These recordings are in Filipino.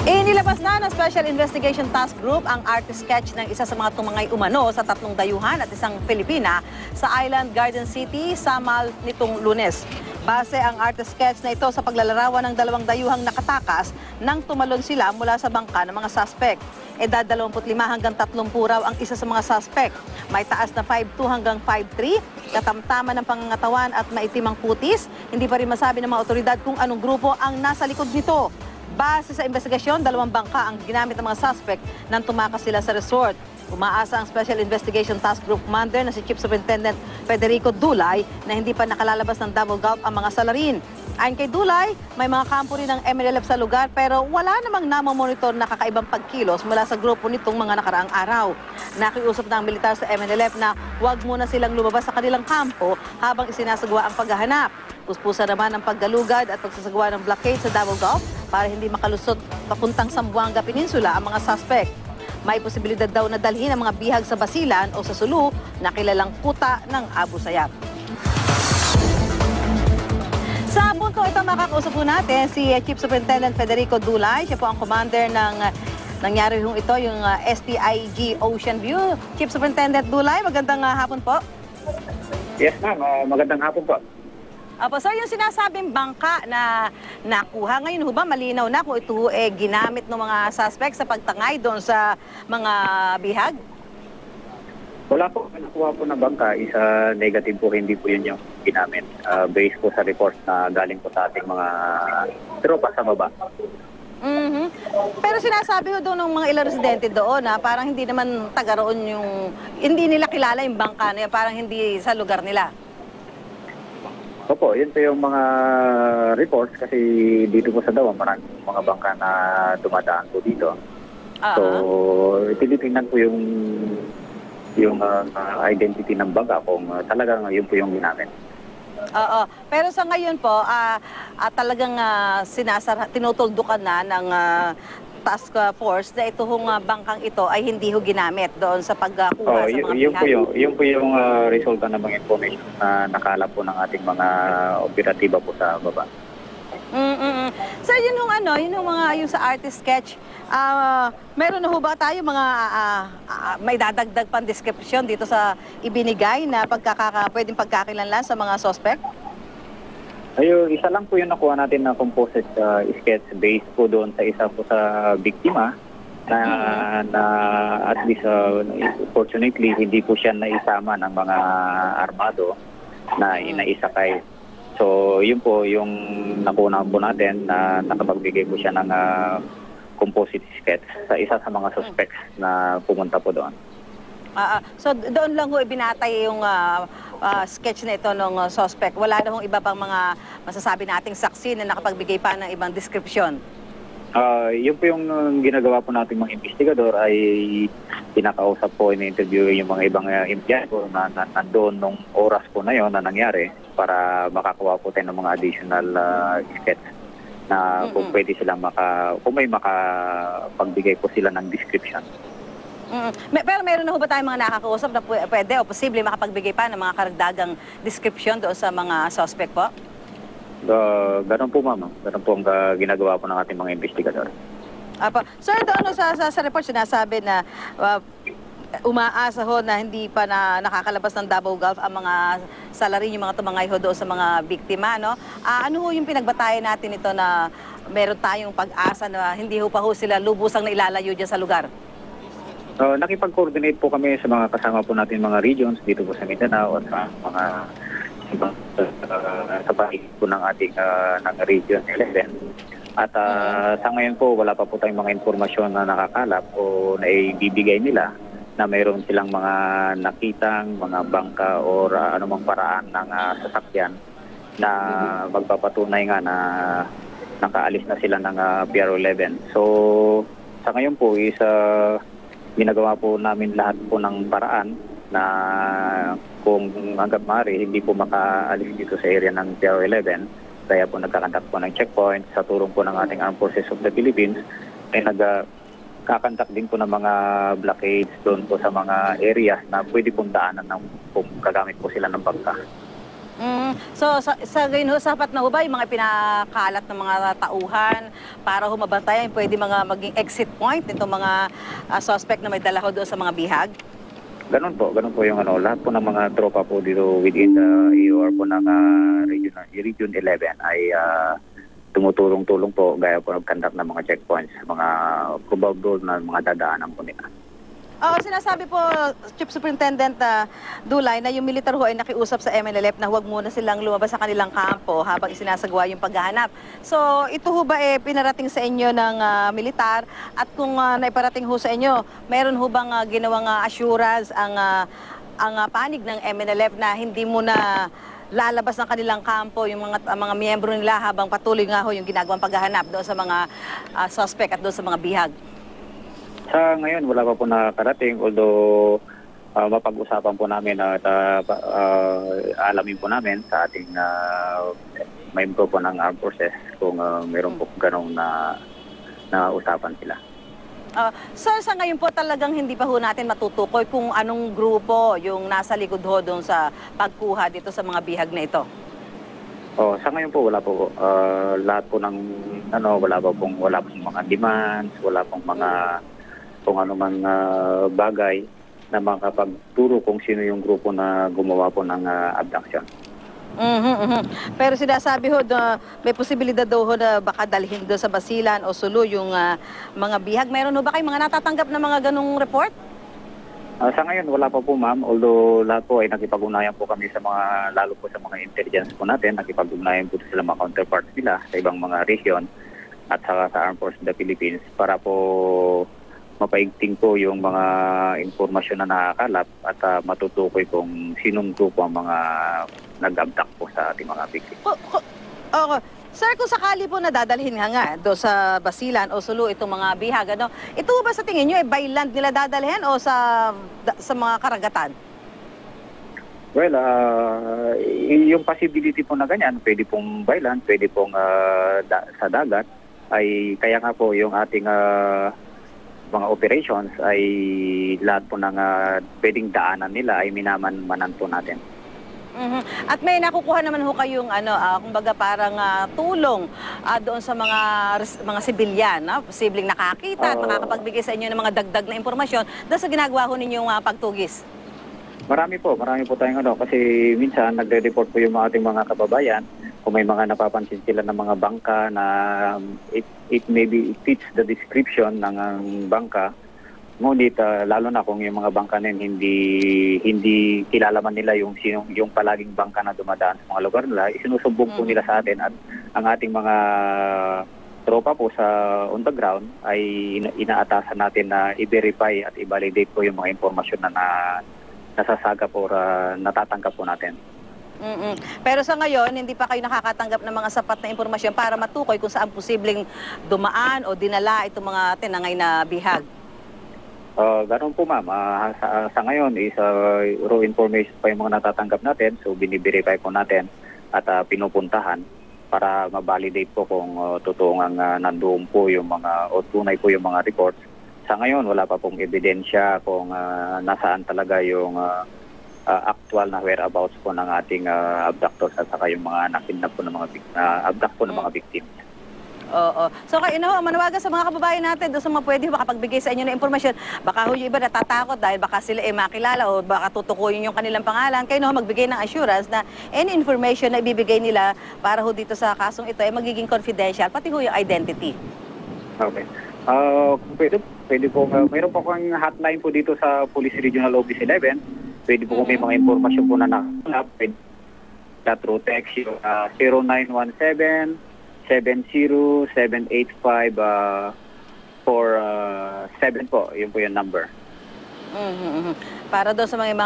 Inilabas na ng Special Investigation Task Group ang art sketch ng isa sa mga tumangay umano sa 3 dayuhan at isang Pilipina sa Island Garden City, Samal nitong Lunes. Base ang art sketch na ito sa paglalarawan ng 2 dayuhang nakatakas nang tumalon sila mula sa bangka ng mga suspect. Edad 25 hanggang 30 raw ang isa sa mga suspect. May taas na 5'2 hanggang 5'3, katamtaman ng pangangatawan at maitimang putis. Hindi pa rin masabi ng mga otoridad kung anong grupo ang nasa likod nito. Base sa investigasyon, 2 bangka ang ginamit ng mga suspect nang tumakas sila sa resort. Umaasa ang Special Investigation Task Group Commander na si Chief Superintendent Federico Dulay na hindi pa nakalalabas ng Davao Gulf ang mga salarin. Ayon kay Dulay, may mga kampo rin ng MNLF sa lugar pero wala namang namamonitor na kakaibang pagkilos mula sa grupo nitong mga nakaraang araw. Nakiusap na ang militar sa MNLF na huwag muna silang lumabas sa kanilang kampo habang isinasagawa ang paghahanap. Puspusan naman ang paggalugad at pagsasagawa ng blockade sa Davao Gulf para hindi makalusot papuntang Zamboanga Peninsula ang mga suspect. May posibilidad daw na dalhin ang mga bihag sa Basilan o sa Sulu na kilalang kuta ng Abu Sayyaf. Sa punto ito, makakausap po natin si Chief Superintendent Federico Dulay. Siya po ang commander ng nangyari ito, yung STIG Ocean View. Chief Superintendent Dulay, magandang hapon po. Yes ma'am, magandang hapon po. Apo, sir, yung sinasabing bangka na nakuha ngayon, ho ba malinaw na kung ito ginamit ng mga suspect sa pagtangay doon sa mga bihag? Wala po, nakuha po na bangka, isa negative po, hindi po yun yung ginamit. Based po sa report na galing po sa ating mga tropa sa baba. Pero sinasabi ho doon ng mga ilang residente doon na parang hindi naman taga roon hindi nila kilala yung bangka na yan, parang hindi sa lugar nila. Opo, yun po yung mga reports kasi dito po sa Davao, maraming mga bangka na dumadaan po dito. So, tinitingnan po yung identity ng bangka kung talagang yun po yung ginamit. Oo. Pero sa ngayon po, talagang tinutuldukan na ng task force na ito hong bangkang ito ay hindi ho ginamit doon sa pagkuha sa mga bihag. Yun po yung resulta ng mga information na nakala po ng ating mga operatiba po sa baba. Sir, yun yung sa artist sketch, meron na ho ba tayo mga may dadagdag pang description dito sa ibinigay na pwedeng pagkakilanlan sa mga suspect? Ayun, isa lang po yung nakuha natin na composite sketch based po doon sa isa po sa biktima na at least fortunately hindi po siya naisama ng mga armado na inaisakay. So yun po yung nakuha po natin na nakapagbigay po siya ng composite sketch sa isa sa mga suspects na pumunta po doon. So doon lang ho ibinatay yung sketch na ito ng suspect. Wala na hong iba pang mga masasabi nating saksi na nakapagbigay pa ng ibang description. Yun po yung ginagawa po nating mga investigador ay pinakausap po, in-interview yung mga ibang empleyado na nandoon nung oras po na yon na nangyari para makakuha po tayo ng mga additional sketch na kung pwede silang kung may makapagbigay po sila ng description. Pero meron na ho ba tayong mga nakakausap na pwede o posible makapagbigay pa ng mga karagdagang description doon sa mga suspect po? Ganun po ma'am. Ganun po ang ginagawa po ng ating mga investigador. Sir, doon sa report sinasabi na umaasa ho na hindi pa na nakakalabas ng Davao Gulf ang mga salarin, yung mga tumangay ho doon sa mga biktima, no? Ano ho yung pinagbatayan natin ito na meron tayong pag-asa na hindi ho pa ho sila lubusang nailalayo dyan sa lugar? Nakipag-coordinate po kami sa mga kasama po natin mga regions dito po sa Mindanao at sa mga ibang sa paligid po ng ating ng Region 11. At sa ngayon po, wala pa po tayong mga informasyon na nakakalap o na ibibigay nila na mayroon silang mga nakitang, mga bangka o anumang paraan ng sasakyan na magpapatunay nga na nakaalis na sila ng Pier 11. So, sa ngayon po is ginagawa po namin lahat po ng paraan na kung hanggang maaari hindi po makaalis dito sa area ng Pier 11. Kaya po nagkakandak po ng checkpoint sa tulong po ng ating Armed Forces of the Philippines ay nagkakandak din po ng mga blockades doon po sa mga areas na pwede pong daanan kung gagamit po sila ng bangka. So sa gayon ho, sapat na ho ba yung mga pinakalat ng mga tauhan para humabantayan pwede mga maging exit point nitong mga suspect na may dala ho doon sa mga bihag? Ganun po yung lahat po ng mga tropa po dito within the EOR po ng Region 11 ay tumutulong-tulong po gaya po nag-conduct ng mga checkpoints, mga probable na mga dadaanan po nila. Oo, sinasabi po, Chief Superintendent Dulay, na yung militar ho ay nakiusap sa MNLF na huwag muna silang lumabas sa kanilang kampo habang isinasagawa yung paghahanap. So, ito ho ba pinarating sa inyo ng militar? At kung naiparating ho sa inyo, meron ho bang ginawang assurance ang panig ng MNLF na hindi muna lalabas ng kanilang kampo yung mga miyembro nila habang patuloy nga ho yung ginagawang paghahanap doon sa mga suspect at doon sa mga bihag? Sa ngayon, wala pa po nakarating, although mapag-usapan po namin at alamin po namin sa ating membro po ng armed forces kung meron po ganong na usapan sila. Sir, sa ngayon po talagang hindi pa ho natin matutukoy kung anong grupo yung nasa likod ho doon sa pagkuha dito sa mga bihag na ito. Sa ngayon po wala po lahat po ng wala pong mga demands, wala pong mga kung ano man bagay na makapagturo kung sino yung grupo na gumawa po ng abduction. Pero sinasabi ho, may posibilidad daw ho na baka dalhin doon sa Basilan o Sulu yung mga bihag. Meron ho ba kayong mga natatanggap na mga ganong report? Sa ngayon, wala pa po ma'am. Although lahat po ay nakipag-ugnayan po kami sa lalo po sa mga intelligence po natin. Nakipag-ugnayan po sila mga counterparts nila sa ibang mga region at saka sa Armed Forces of the Philippines para po mapaigting po yung mga informasyon na nakakalap at matutukoy kung sinong grupo ang mga nag-abduct po sa ating mga victims. Sir, kung sakali po na dadalhin nga doon sa Basilan o Sulu itong mga bihag, ito ba sa tingin nyo by land nila dadalhin o sa mga karagatan? Well, yung possibility po na ganyan, pwede pong by land, pwede pong sa dagat, ay kaya nga po yung ating mga operations ay lahat po ng pwedeng daanan nila ay minaman-manan po natin. At may nakukuha naman ho kayong kumbaga parang tulong doon sa mga sibilyan, posibleng nakakita at nakakapagbigay sa inyo ng mga dagdag na impormasyon doon sa ginagawa ho ninyong pagtugis. Marami po tayong kasi minsan nagre-report po yung ating mga kababayan kung may mga napapansin sila ng mga bangka na it maybe fits the description ng bangka. Ngunit lalo na kung yung mga bangka na hindi kilala man nila yung palaging bangka na dumadaan sa mga lugar nila, isinusumbong po nila sa atin at ang ating mga tropa po sa on the ground ay inaatasan natin na i-verify at i-validate po yung mga impormasyon na nasasaga po natatanggap po natin. Pero sa ngayon, hindi pa kayo nakakatanggap ng mga sapat na impormasyon para matukoy kung saan posibleng dumaan o dinala itong mga tinangay na bihag. Ganun po ma'am. Sa ngayon is raw information pa yung mga natatanggap natin. So biniverify po natin at pinupuntahan para ma-validate po kung totoo nga nandoon po yung mga o tunay po yung mga reports. Sa ngayon, wala pa pong ebidensya kung nasaan talaga yung actual na whereabouts po ng ating abductors at saka yung mga nakidnap po ng mga abduct po ng mga victims. Oo. So kayo manawagan sa mga kababayan natin doon sa mga pwede makapagbigay sa inyo ng impormasyon. Baka yung iba natatakot dahil baka sila makilala o baka tutukuyin yung kanilang pangalan. Kayo magbigay ng assurance na any information na ibibigay nila para dito sa kasong ito ay magiging confidential, pati yung identity. Okay. Pwede po, mayroon po kang hotline po dito sa Police Regional Office 11. Pwede po kung may mga impormasyon po na nakalap, pwede through text yung 0917-70785-47 po. Yun po yung number. Para doon sa mga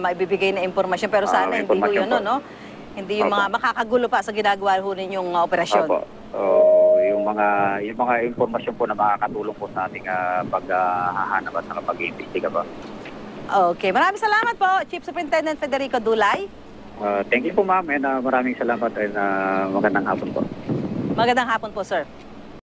maibibigay na impormasyon. Pero sana hindi po yun, no? Hindi yung mga makakagulo pa sa ginagawa ho ninyong operasyon. Opo. Yung mga impormasyon po na makakatulong po sa ating paghahanap at pag-iimbestiga po. Okay. Maraming salamat po, Chief Superintendent Federico Dulay. Thank you po ma'am and maraming salamat and magandang hapon po. Magandang hapon po, sir.